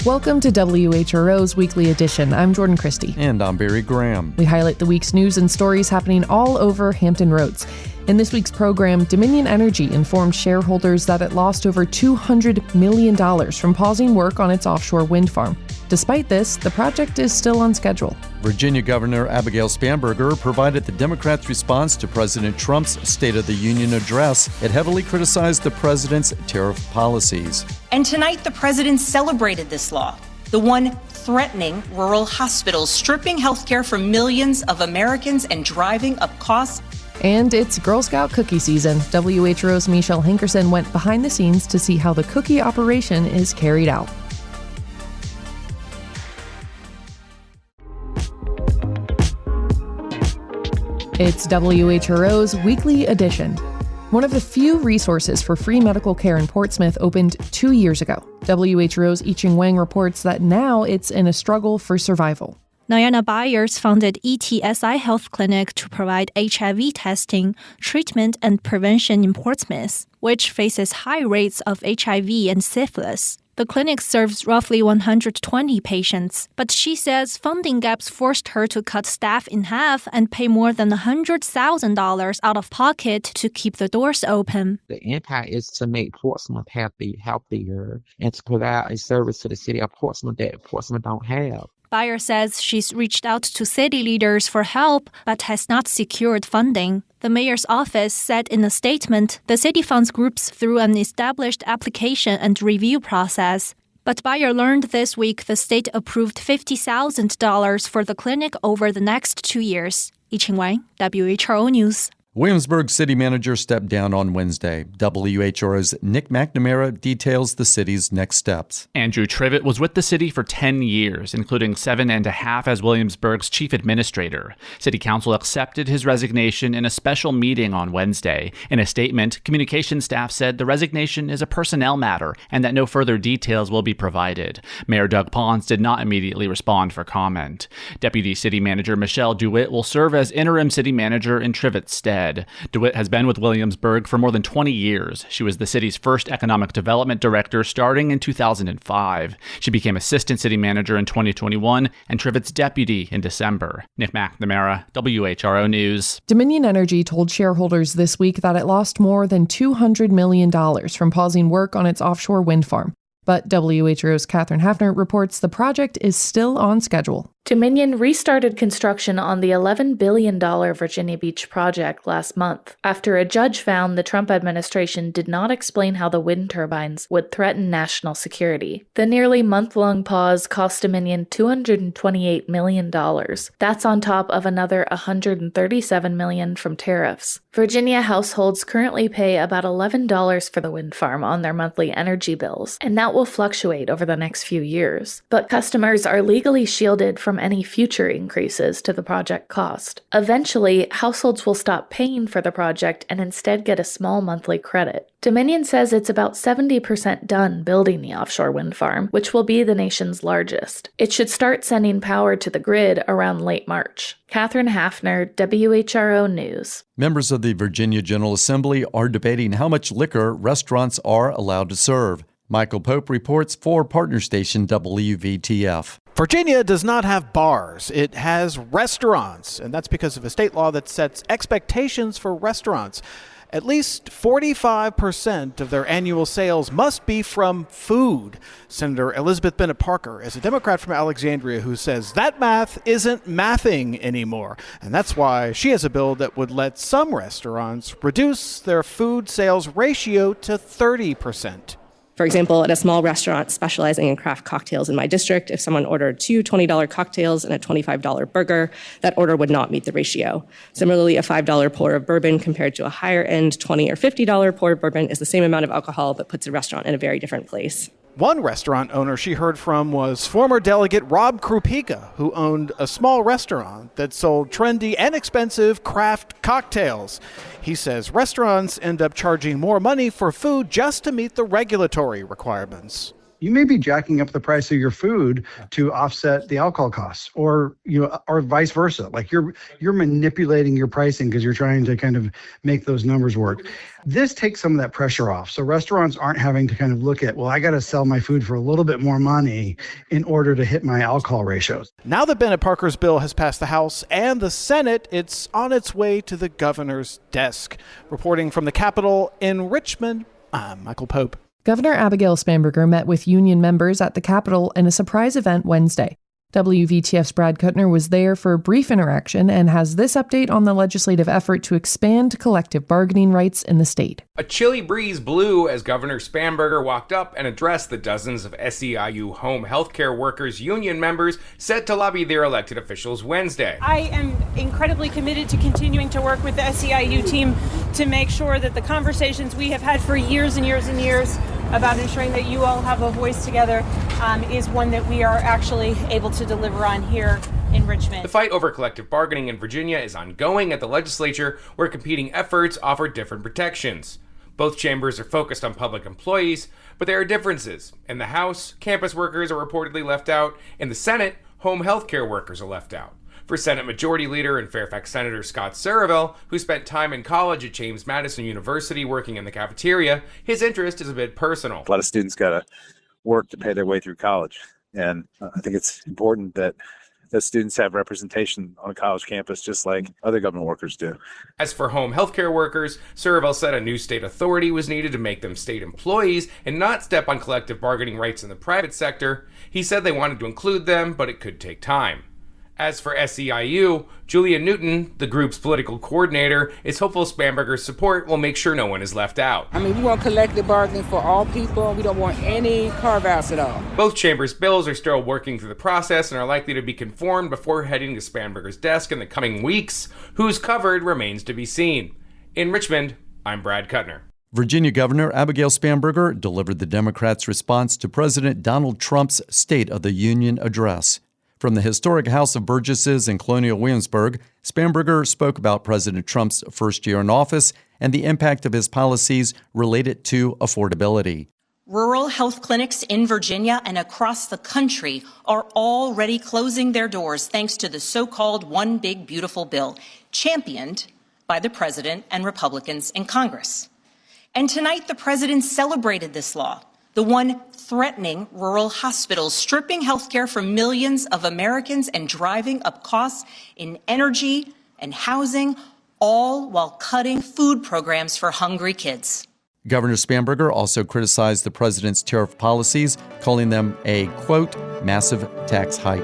Welcome to WHRO's Weekly Edition. I'm Jordan Christie. And I'm Barry Graham. We highlight the week's news and stories happening all over Hampton Roads. In this week's program, Dominion Energy informed shareholders that it lost over $200 million from pausing work on its offshore wind farm. Despite this, the project is still on schedule. Virginia Governor Abigail Spanberger provided the Democrats' response to President Trump's State of the Union address. It heavily criticized the president's tariff policies. And tonight, the president celebrated this law, the one threatening rural hospitals, stripping health care from millions of Americans and driving up costs. And it's Girl Scout cookie season. WHRO's Mechelle Hankerson went behind the scenes to see how the cookie operation is carried out. It's WHRO's Weekly Edition. One of the few resources for free medical care in Portsmouth opened 2 years ago. WHRO's I-Ching Wang reports that now it's in a struggle for survival. Diana Byers founded ETSI Health Clinic to provide HIV testing, treatment, and prevention in Portsmouth, which faces high rates of HIV and syphilis. The clinic serves roughly 120 patients, but she says funding gaps forced her to cut staff in half and pay more than $100,000 out of pocket to keep the doors open. The impact is to make Portsmouth healthier, and to provide a service to the city of Portsmouth that Portsmouth don't have. Bayer says she's reached out to city leaders for help, but has not secured funding. The mayor's office said in a statement the city funds groups through an established application and review process. But Bayer learned this week the state approved $50,000 for the clinic over the next 2 years. I-Ching Wang, WHRO News. Williamsburg city manager stepped down on Wednesday. WHRO's Nick McNamara details the city's next steps. Andrew Trivett was with the city for 10 years, including 7.5 as Williamsburg's chief administrator. City Council accepted his resignation in a special meeting on Wednesday. In a statement, communications staff said the resignation is a personnel matter and that no further details will be provided. Mayor Doug Pons did not immediately respond for comment. Deputy City Manager Mechelle DeWitt will serve as interim city manager in Trivett's stead. DeWitt has been with Williamsburg for more than 20 years. She was the city's first economic development director starting in 2005. She became assistant city manager in 2021 and Trivett's deputy in December. Nick McNamara, WHRO News. Dominion Energy told shareholders this week that it lost more than $200 million from pausing work on its offshore wind farm. But WHRO's Catherine Hafner reports the project is still on schedule. Dominion restarted construction on the $11 billion Virginia Beach project last month, after a judge found the Trump administration did not explain how the wind turbines would threaten national security. The nearly month-long pause cost Dominion $228 million. That's on top of another $137 million from tariffs. Virginia households currently pay about $11 for the wind farm on their monthly energy bills, and that will fluctuate over the next few years. But customers are legally shielded from any future increases to the project cost. Eventually, households will stop paying for the project and instead get a small monthly credit. Dominion says it's about 70% done building the offshore wind farm, which will be the nation's largest. It should start sending power to the grid around late March. Catherine Hafner, WHRO News. Members of the Virginia General Assembly are debating how much liquor restaurants are allowed to serve. Michael Pope reports for partner station WVTF. Virginia does not have bars. It has restaurants, and that's because of a state law that sets expectations for restaurants. At least 45% of their annual sales must be from food. Senator Elizabeth Bennett Parker is a Democrat from Alexandria who says that math isn't mathing anymore. And that's why she has a bill that would let some restaurants reduce their food sales ratio to 30%. For example, at a small restaurant specializing in craft cocktails in my district, if someone ordered two $20 cocktails and a $25 burger, that order would not meet the ratio. Similarly, a $5 pour of bourbon compared to a higher-end $20 or $50 pour of bourbon is the same amount of alcohol, but puts a restaurant in a very different place. One restaurant owner she heard from was former delegate Rob Krupika, who owned a small restaurant that sold trendy and expensive craft cocktails. He says restaurants end up charging more money for food just to meet the regulatory requirements. you may be jacking up the price of your food to offset the alcohol costs, or or vice versa. Like you're manipulating your pricing because you're trying to kind of make those numbers work. This takes some of that pressure off. So restaurants aren't having to kind of look at, well, I got to sell my food for a little bit more money in order to hit my alcohol ratios. Now that Bennett Parker's bill has passed the House and the Senate, it's on its way to the governor's desk. Reporting from the Capitol in Richmond, I'm Michael Pope. Governor Abigail Spanberger met with union members at the Capitol in a surprise event Wednesday. WVTF's Brad Kuttner was there for a brief interaction and has this update on the legislative effort to expand collective bargaining rights in the state. A chilly breeze blew as Governor Spanberger walked up and addressed the dozens of SEIU home healthcare workers union members set to lobby their elected officials Wednesday. I am incredibly committed to continuing to work with the SEIU team to make sure that the conversations we have had for years and years and years about ensuring that you all have a voice together is one that we are actually able to deliver on here in Richmond. The fight over collective bargaining in Virginia is ongoing at the legislature, where competing efforts offer different protections. Both chambers are focused on public employees, but there are differences. In the House, campus workers are reportedly left out. In the Senate, home health care workers are left out. For Senate Majority Leader and Fairfax Senator Scott Ceraville, who spent time in college at James Madison University working in the cafeteria, his interest is a bit personal. A lot of students got to work to pay their way through college. And I think it's important that students have representation on a college campus just like other government workers do. As for home healthcare workers, Ceraville said a new state authority was needed to make them state employees and not step on collective bargaining rights in the private sector. He said they wanted to include them, but it could take time. As for SEIU, Julia Newton, the group's political coordinator, is hopeful Spanberger's support will make sure no one is left out. We want collective bargaining for all people. We don't want any carve-outs at all. Both chambers' bills are still working through the process and are likely to be conformed before heading to Spanberger's desk in the coming weeks. Who's covered remains to be seen. In Richmond, I'm Brad Kuttner. Virginia Governor Abigail Spanberger delivered the Democrats' response to President Donald Trump's State of the Union address. From the historic House of Burgesses in Colonial Williamsburg, Spanberger spoke about President Trump's first year in office and the impact of his policies related to affordability. Rural health clinics in Virginia and across the country are already closing their doors thanks to the so-called One Big Beautiful Bill, championed by the president and Republicans in Congress. And tonight, the president celebrated this law, the one threatening rural hospitals, stripping health care from millions of Americans and driving up costs in energy and housing, all while cutting food programs for hungry kids. Governor Spanberger also criticized the president's tariff policies, calling them a, quote, massive tax hike.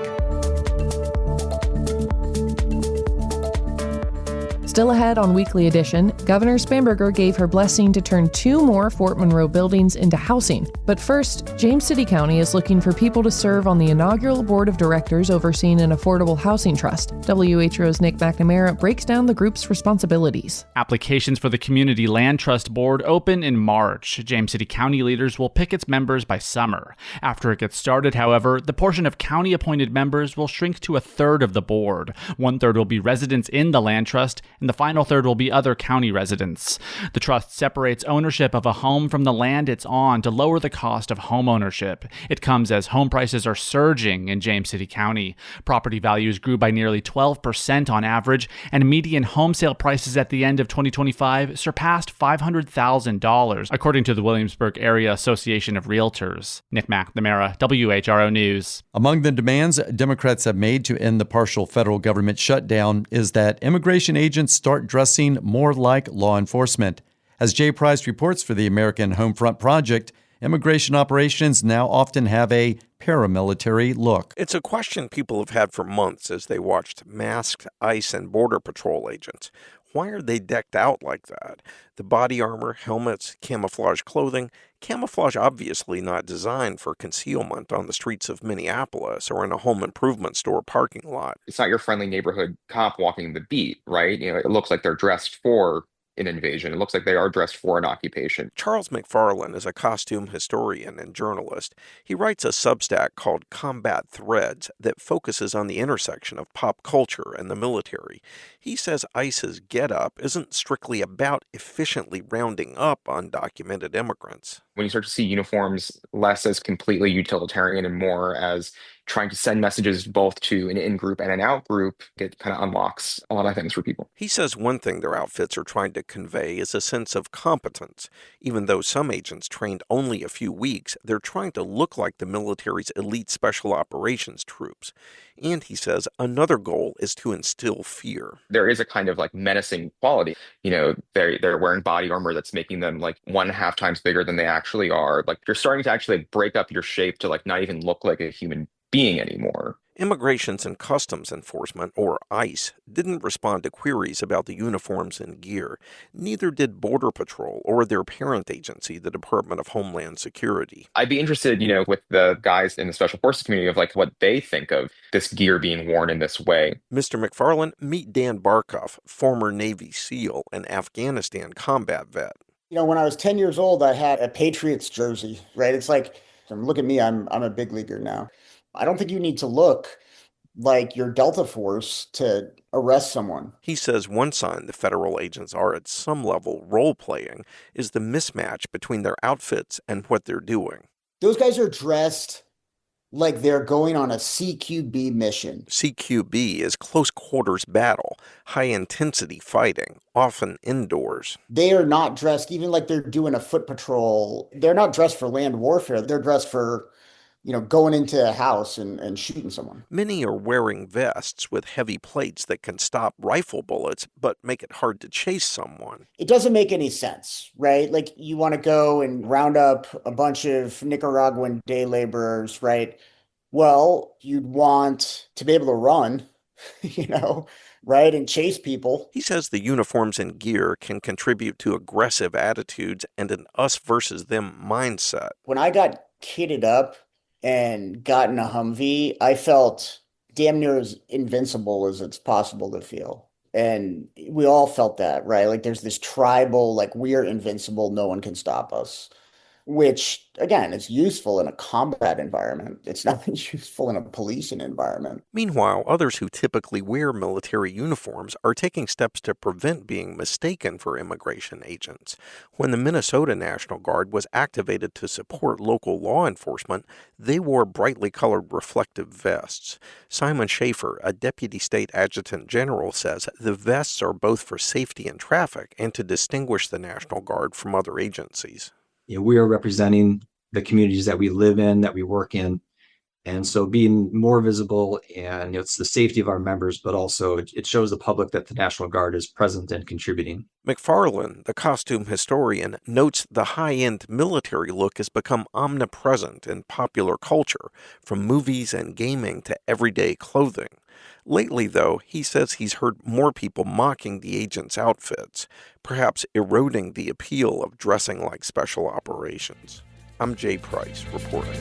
Still ahead on Weekly Edition, Governor Spanberger gave her blessing to turn 2 more Fort Monroe buildings into housing. But first, James City County is looking for people to serve on the inaugural board of directors overseeing an affordable housing trust. WHRO's Nick McNamara breaks down the group's responsibilities. Applications for the Community Land Trust Board open in March. James City County leaders will pick its members by summer. After it gets started, however, the portion of county-appointed members will shrink to 1/3 of the board. 1/3 will be residents in the land trust, and the final 1/3 will be other county residents. The trust separates ownership of a home from the land it's on to lower the cost of home ownership. It comes as home prices are surging in James City County. Property values grew by nearly 12% on average, and median home sale prices at the end of 2025 surpassed $500,000, according to the Williamsburg Area Association of Realtors. Nick McNamara, WHRO News. Among the demands Democrats have made to end the partial federal government shutdown is that immigration agents start dressing more like law enforcement. As Jay Price reports for the American Homefront Project, immigration operations now often have a paramilitary look. It's a question people have had for months as they watched masked ICE and Border Patrol agents. Why are they decked out like that? The body armor, helmets, camouflage clothing. Camouflage obviously not designed for concealment on the streets of Minneapolis or in a home improvement store parking lot. It's not your friendly neighborhood cop walking the beat, right? It looks like they're dressed for an invasion. It looks like they are dressed for an occupation. Charles McFarlane is a costume historian and journalist. He writes a Substack called Combat Threads that focuses on the intersection of pop culture and the military. He says ICE's get-up isn't strictly about efficiently rounding up undocumented immigrants. When you start to see uniforms less as completely utilitarian and more as trying to send messages both to an in-group and an out-group, it kind of unlocks a lot of things for people. He says one thing their outfits are trying to convey is a sense of competence. Even though some agents trained only a few weeks, they're trying to look like the military's elite special operations troops. And he says another goal is to instill fear. There is a kind of like menacing quality. You know, they're wearing body armor that's making them like 1.5 times bigger than they actually are. Like you're starting to actually break up your shape to like not even look like a human being anymore. Immigrations and Customs Enforcement, or ICE, didn't respond to queries about the uniforms and gear. Neither did Border Patrol or their parent agency, the Department of Homeland Security. I'd be interested, with the guys in the Special Forces community of like what they think of this gear being worn in this way. Mr. McFarlane, meet Dan Barkoff, former Navy SEAL and Afghanistan combat vet. When I was 10 years old, I had a Patriots jersey, right? It's like, look at me, I'm a big leaguer now. I don't think you need to look like you're Delta Force to arrest someone. He says one sign the federal agents are at some level role-playing is the mismatch between their outfits and what they're doing. Those guys are dressed like they're going on a CQB mission. CQB is close quarters battle, high-intensity fighting, often indoors. They are not dressed even like they're doing a foot patrol. They're not dressed for land warfare. They're dressed for going into a house and shooting someone. Many are wearing vests with heavy plates that can stop rifle bullets, but make it hard to chase someone. It doesn't make any sense, right? Like you want to go and round up a bunch of Nicaraguan day laborers, right? Well, you'd want to be able to run, right? And chase people. He says the uniforms and gear can contribute to aggressive attitudes and an us versus them mindset. When I got kitted up and got in a Humvee, I felt damn near as invincible as it's possible to feel. And we all felt that, right? Like there's this tribal, like we are invincible, no one can stop us. Which, again, is useful in a combat environment. It's not useful in a policing environment. Meanwhile, others who typically wear military uniforms are taking steps to prevent being mistaken for immigration agents. When the Minnesota National Guard was activated to support local law enforcement, they wore brightly colored reflective vests. Simon Schaefer, a deputy state adjutant general, says the vests are both for safety in traffic and to distinguish the National Guard from other agencies. We are representing the communities that we live in, that we work in. And so being more visible, and it's the safety of our members, but also it shows the public that the National Guard is present and contributing. McFarlane, the costume historian, notes the high-end military look has become omnipresent in popular culture, from movies and gaming to everyday clothing. Lately, though, he says he's heard more people mocking the agents' outfits, perhaps eroding the appeal of dressing like special operations. I'm Jay Price, reporting.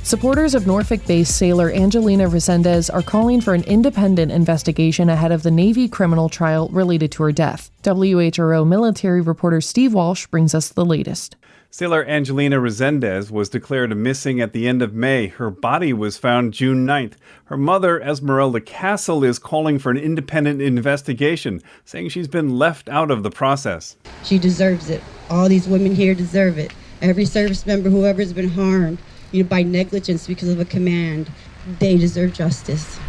Supporters of Norfolk-based sailor Angelina Resendez are calling for an independent investigation ahead of the Navy criminal trial related to her death. WHRO military reporter Steve Walsh brings us the latest. Sailor Angelina Resendez was declared missing at the end of May. Her body was found June 9th. Her mother, Esmeralda Castle, is calling for an independent investigation, saying she's been left out of the process. She deserves it. All these women here deserve it. Every service member, whoever's been harmed, by negligence because of a command, they deserve justice.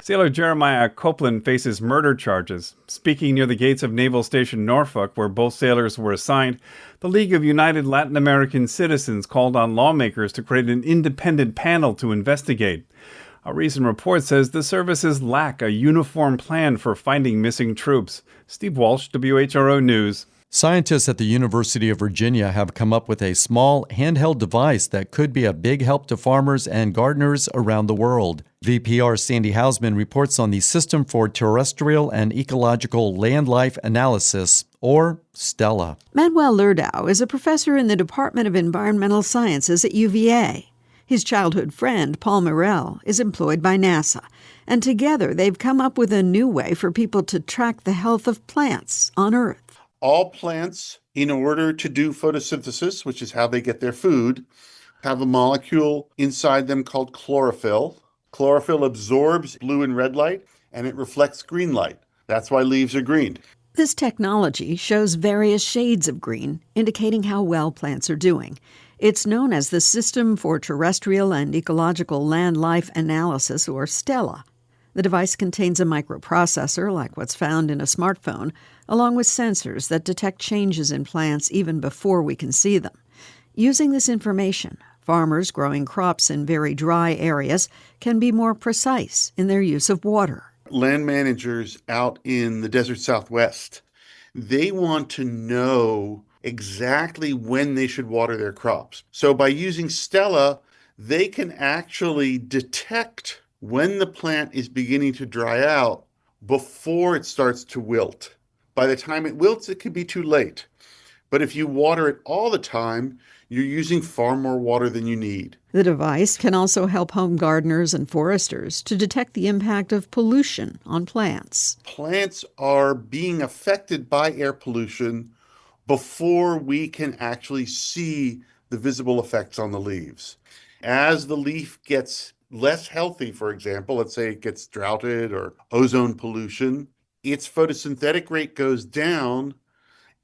Sailor Jeremiah Copeland faces murder charges. Speaking near the gates of Naval Station Norfolk, where both sailors were assigned, the League of United Latin American Citizens called on lawmakers to create an independent panel to investigate. A recent report says the services lack a uniform plan for finding missing troops. Steve Walsh, WHRO News. Scientists at the University of Virginia have come up with a small handheld device that could be a big help to farmers and gardeners around the world. VPR's Sandy Hausman reports on the System for Terrestrial and Ecological Land Life Analysis, or STELA. Manuel Lerdow is a professor in the Department of Environmental Sciences at UVA. His childhood friend, Paul Morrell, is employed by NASA, and together they've come up with a new way for people to track the health of plants on Earth. All plants, in order to do photosynthesis, which is how they get their food, have a molecule inside them called chlorophyll. Chlorophyll absorbs blue and red light, and it reflects green light. That's why leaves are green. This technology shows various shades of green, indicating how well plants are doing. It's known as the System for Terrestrial and Ecological Land Life Analysis, or STELA. The device contains a microprocessor, like what's found in a smartphone, along with sensors that detect changes in plants even before we can see them. Using this information, farmers growing crops in very dry areas can be more precise in their use of water. Land managers out in the desert Southwest, they want to know exactly when they should water their crops. So by using STELA, they can actually detect when the plant is beginning to dry out before it starts to wilt. By the time it wilts, it could be too late. But if you water it all the time, you're using far more water than you need. The device can also help home gardeners and foresters to detect the impact of pollution on plants. Plants are being affected by air pollution before we can actually see the visible effects on the leaves. As the leaf gets less healthy, for example, let's say it gets droughted or ozone pollution, its photosynthetic rate goes down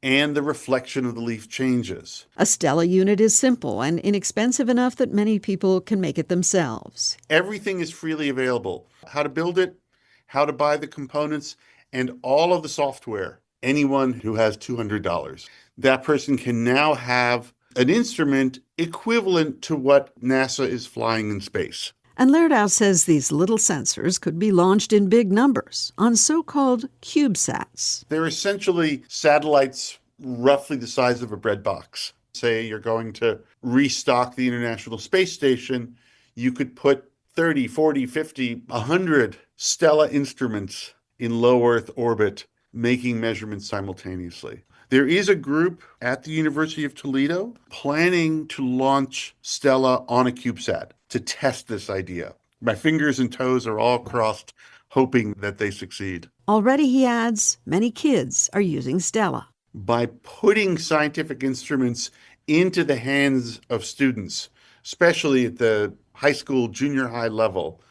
and the reflection of the leaf changes. A STELA unit is simple and inexpensive enough that many people can make it themselves. Everything is freely available. How to build it, how to buy the components, and all of the software. Anyone who has $200, that person can now have an instrument equivalent to what NASA is flying in space. And Lerdow says these little sensors could be launched in big numbers on so-called CubeSats. They're essentially satellites roughly the size of a bread box. Say you're going to restock the International Space Station, you could put 30, 40, 50, 100 STELA instruments in low Earth orbit making measurements simultaneously. There is a group at the University of Toledo planning to launch STELA on a CubeSat to test this idea. My fingers and toes are all crossed, hoping that they succeed. Already, he adds, many kids are using STELA. By putting scientific instruments into the hands of students, especially at the high school, junior high level,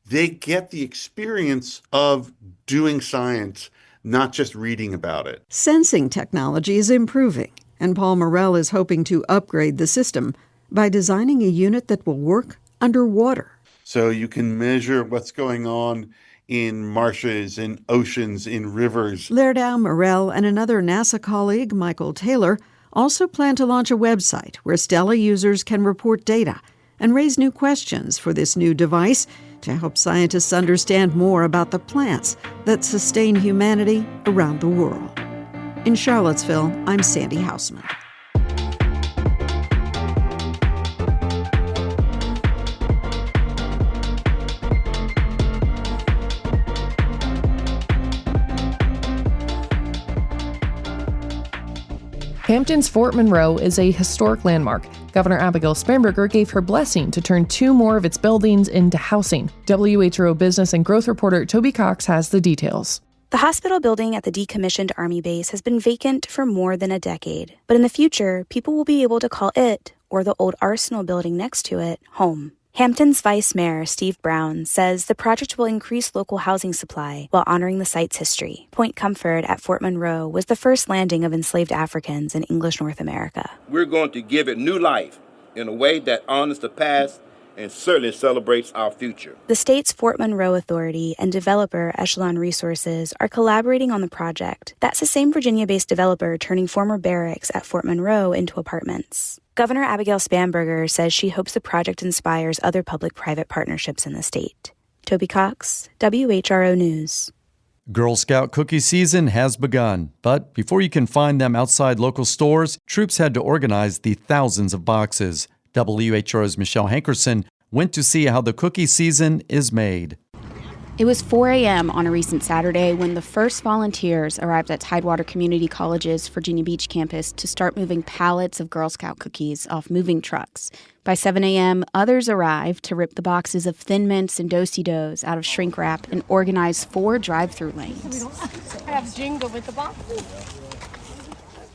they get the experience of doing science, not just reading about it. Sensing technology is improving, and Paul Morrell is hoping to upgrade the system by designing a unit that will work underwater. So you can measure what's going on in marshes, in oceans, in rivers. Lerdow, Morrell, and another NASA colleague, Michael Taylor, also plan to launch a website where STELA users can report data and raise new questions for this new device to help scientists understand more about the plants that sustain humanity around the world. In Charlottesville, I'm Sandy Hausman. Hampton's Fort Monroe is a historic landmark. Governor Abigail Spanberger gave her blessing to turn 2 more of its buildings into housing. WHRO business and growth reporter Toby Cox has the details. The hospital building at the decommissioned Army base has been vacant for more than a decade. But in the future, people will be able to call it, or the old Arsenal building next to it, home. Hampton's Vice Mayor, Steve Brown, says the project will increase local housing supply while honoring the site's history. Point Comfort at Fort Monroe was the first landing of enslaved Africans in English North America. We're going to give it new life in a way that honors the past and certainly celebrates our future. The state's Fort Monroe Authority and developer Echelon Resources are collaborating on the project. That's the same Virginia-based developer turning former barracks at Fort Monroe into apartments. Governor Abigail Spanberger says she hopes the project inspires other public-private partnerships in the state. Toby Cox, WHRO News. Girl Scout cookie season has begun, but before you can find them outside local stores, troops had to organize the thousands of boxes. WHRO's Mechelle Hankerson went to see how the cookie season is made. It was 4 a.m. on a recent Saturday when the first volunteers arrived at Tidewater Community College's Virginia Beach campus to start moving pallets of Girl Scout cookies off moving trucks. By 7 a.m., others arrived to rip the boxes of Thin Mints and Do-si-dos out of shrink wrap and organize 4 drive-through lanes. Have jingle with the box.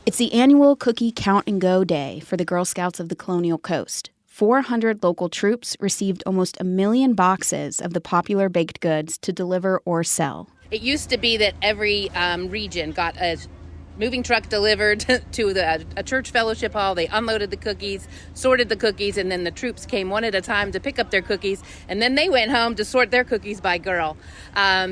It's the annual Cookie Count and Go Day for the Girl Scouts of the Colonial Coast. 400 local troops received almost 1 million boxes of the popular baked goods to deliver or sell. It used to be that every region got a moving truck delivered to a church fellowship hall. They unloaded the cookies, sorted the cookies, and then the troops came one at a time to pick up their cookies, and then they went home to sort their cookies by girl.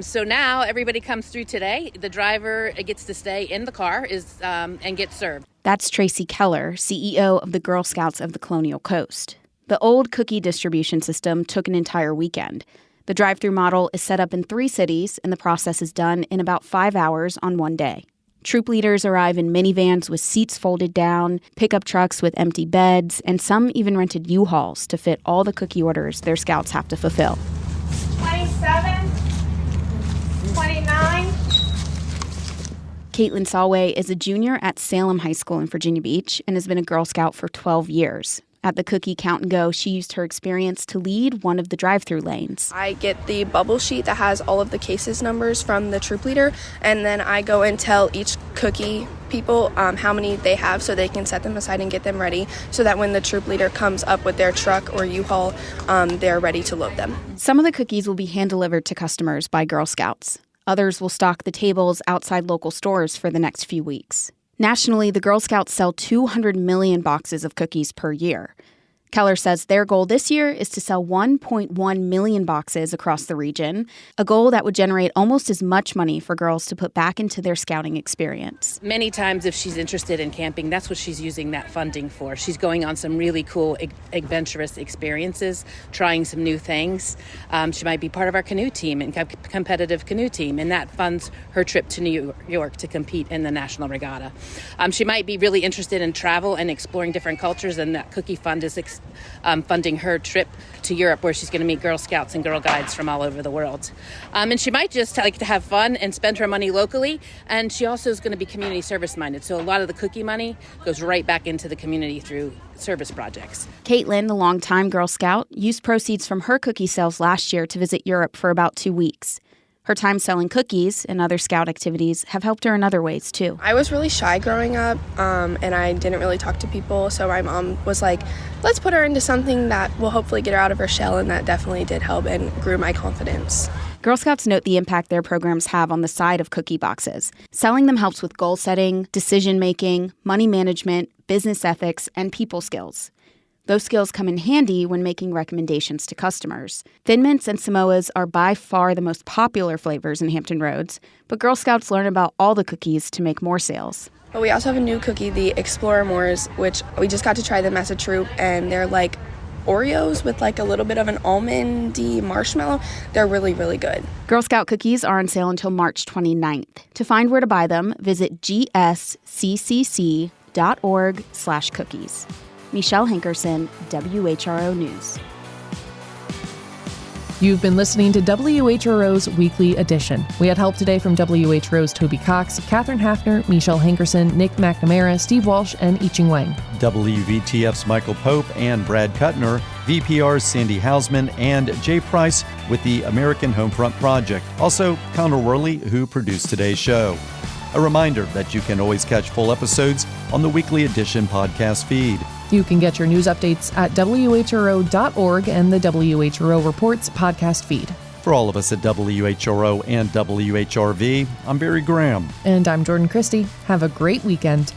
So now everybody comes through today. The driver gets to stay in the car and get served. That's Tracy Keller, CEO of the Girl Scouts of the Colonial Coast. The old cookie distribution system took an entire weekend. The drive-through model is set up in 3 cities, and the process is done in about 5 hours on one day. Troop leaders arrive in minivans with seats folded down, pickup trucks with empty beds, and some even rented U-Hauls to fit all the cookie orders their scouts have to fulfill. 27, 29. Caitlin Solway is a junior at Salem High School in Virginia Beach and has been a Girl Scout for 12 years. At the Cookie Count and Go, she used her experience to lead one of the drive-through lanes. I get the bubble sheet that has all of the cases numbers from the troop leader, and then I go and tell each cookie people how many they have so they can set them aside and get them ready so that when the troop leader comes up with their truck or U-Haul, they're ready to load them. Some of the cookies will be hand-delivered to customers by Girl Scouts. Others will stock the tables outside local stores for the next few weeks. Nationally, the Girl Scouts sell 200 million boxes of cookies per year. Keller says their goal this year is to sell 1.1 million boxes across the region, a goal that would generate almost as much money for girls to put back into their scouting experience. Many times if she's interested in camping, that's what she's using that funding for. She's going on some really cool, adventurous experiences, trying some new things. She might be part of our canoe team and competitive canoe team, and that funds her trip to New York to compete in the National Regatta. She might be really interested in travel and exploring different cultures, and that cookie fund is funding her trip to Europe where she's going to meet Girl Scouts and Girl Guides from all over the world. And she might just like to have fun and spend her money locally, and she also is going to be community service minded. So a lot of the cookie money goes right back into the community through service projects. Caitlin, the longtime Girl Scout, used proceeds from her cookie sales last year to visit Europe for about 2 weeks. Her time selling cookies and other Scout activities have helped her in other ways, too. I was really shy growing up, and I didn't really talk to people, so my mom was like, let's put her into something that will hopefully get her out of her shell, and that definitely did help and grew my confidence. Girl Scouts note the impact their programs have on the side of cookie boxes. Selling them helps with goal setting, decision-making, money management, business ethics, and people skills. Those skills come in handy when making recommendations to customers. Thin Mints and Samoas are by far the most popular flavors in Hampton Roads, but Girl Scouts learn about all the cookies to make more sales. But we also have a new cookie, the Explorer Moors, which we just got to try them as a troop, and they're like Oreos with like a little bit of an almondy marshmallow. They're really, really good. Girl Scout cookies are on sale until March 29th. To find where to buy them, visit gsccc.org/cookies. Mechelle Hankerson, WHRO News. You've been listening to WHRO's Weekly Edition. We had help today from WHRO's Toby Cox, Catherine Hafner, Mechelle Hankerson, Nick McNamara, Steve Walsh, and I-Ching Wang. WVTF's Michael Pope and Brad Kuttner, VPR's Sandy Hausman, and Jay Price with the American Homefront Project. Also, Connor Worley, who produced today's show. A reminder that you can always catch full episodes on the Weekly Edition podcast feed. You can get your news updates at WHRO.org and the WHRO Reports podcast feed. For all of us at WHRO and WHRV, I'm Barry Graham. And I'm Jordan Christie. Have a great weekend.